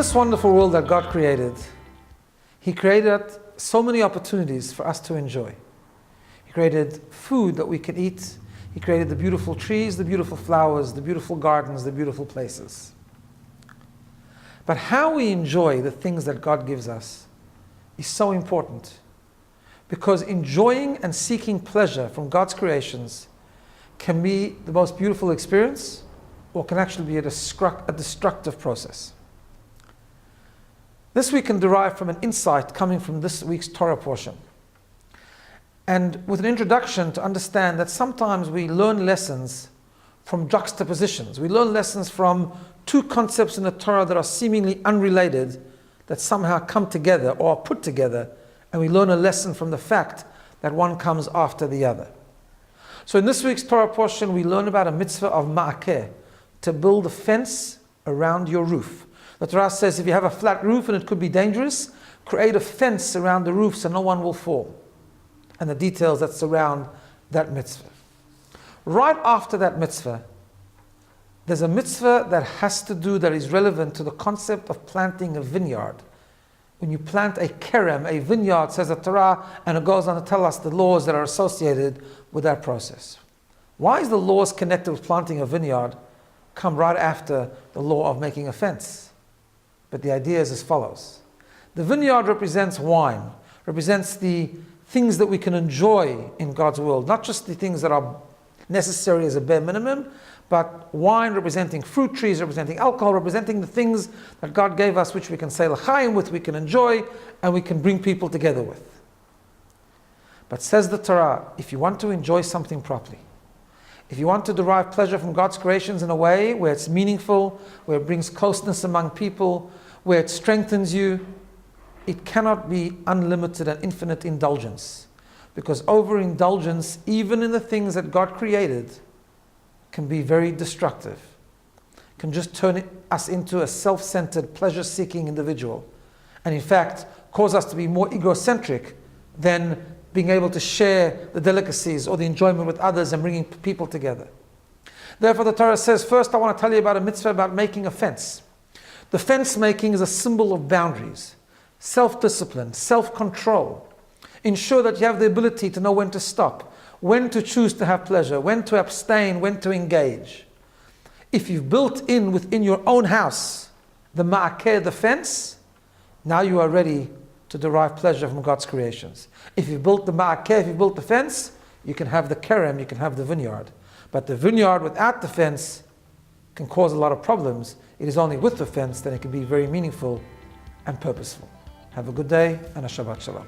this wonderful world that God created, He created so many opportunities for us to enjoy. He created food that we can eat. He created the beautiful trees, the beautiful flowers, the beautiful gardens, the beautiful places. But how we enjoy the things that God gives us is so important, because enjoying and seeking pleasure from God's creations can be the most beautiful experience, or can actually be a destructive process. This we can derive from an insight coming from this week's Torah portion, and with an introduction to understand that sometimes we learn lessons from juxtapositions. We learn lessons from two concepts in the Torah that are seemingly unrelated, that somehow come together or are put together, and we learn a lesson from the fact that one comes after the other. So in this week's Torah portion, we learn about a mitzvah of ma'akeh, to build a fence around your roof. The Torah says if you have a flat roof and it could be dangerous, create a fence around the roof so no one will fall. And the details that surround that mitzvah. Right after that mitzvah, there's a mitzvah that is relevant to the concept of planting a vineyard. When you plant a kerem, a vineyard, says the Torah, and it goes on to tell us the laws that are associated with that process. Why is the laws connected with planting a vineyard come right after the law of making a fence? But the idea is as follows. The vineyard represents wine, represents the things that we can enjoy in God's world, not just the things that are necessary as a bare minimum, but wine representing fruit trees, representing alcohol, representing the things that God gave us, which we can say l'chaim with, we can enjoy, and we can bring people together with. But says the Torah, if you want to enjoy something properly, if you want to derive pleasure from God's creations in a way where it's meaningful, where it brings closeness among people, where it strengthens you, it cannot be unlimited and infinite indulgence. Because overindulgence, even in the things that God created, can be very destructive. Can just turn us into a self-centered, pleasure-seeking individual. And in fact, cause us to be more egocentric than being able to share the delicacies or the enjoyment with others and bringing people together. Therefore, the Torah says, first I want to tell you about a mitzvah about making a fence. The fence making is a symbol of boundaries, self-discipline, self-control. Ensure that you have the ability to know when to stop, when to choose to have pleasure, when to abstain, when to engage. If you've built in within your own house the ma'akeh, the fence, now you are ready to derive pleasure from God's creations. If you built the ma'akeh, if you built the fence, you can have the kerem, you can have the vineyard. But the vineyard without the fence can cause a lot of problems. It is only with the fence that it can be very meaningful and purposeful. Have a good day and a Shabbat Shalom.